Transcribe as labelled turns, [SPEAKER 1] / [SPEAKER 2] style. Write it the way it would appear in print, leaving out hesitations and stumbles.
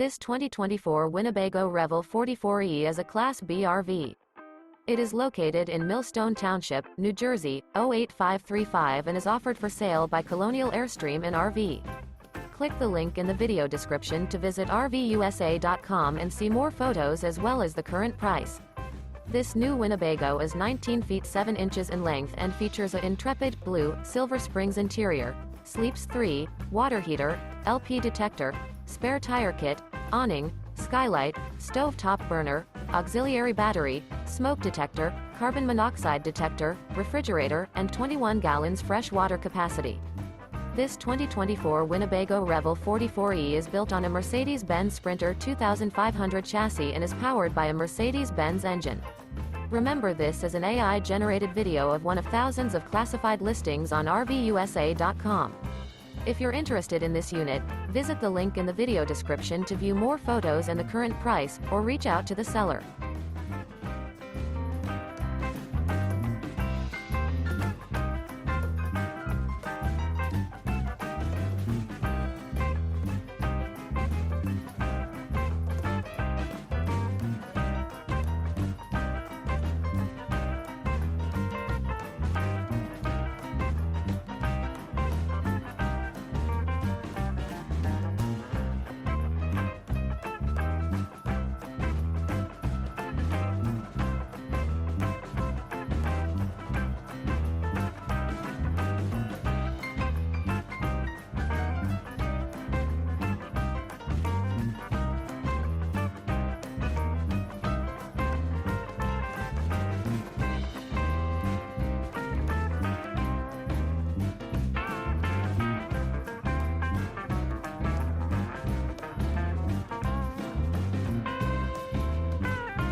[SPEAKER 1] This 2024 Winnebago Revel 44E is a Class B RV. It is located in Millstone Township, New Jersey, 08535 and is offered for sale by Colonial Airstream RV. Click the link in the video description to visit RVUSA.com and see more photos as well as the current price. This new Winnebago is 19 feet 7 inches in length and features a Intrepid blue, silver springs interior, sleeps 3, water heater, LP detector, spare tire kit, awning, skylight, stovetop burner, auxiliary battery, smoke detector, carbon monoxide detector, refrigerator, and 21 gallons fresh water capacity. This 2024 Winnebago Revel 44E is built on a Mercedes-Benz Sprinter 2500 chassis and is powered by a Mercedes-Benz engine. Remember, this is an AI-generated video of one of thousands of classified listings on RVUSA.com. If you're interested in this unit, visit the link in the video description to view more photos and the current price, or reach out to the seller.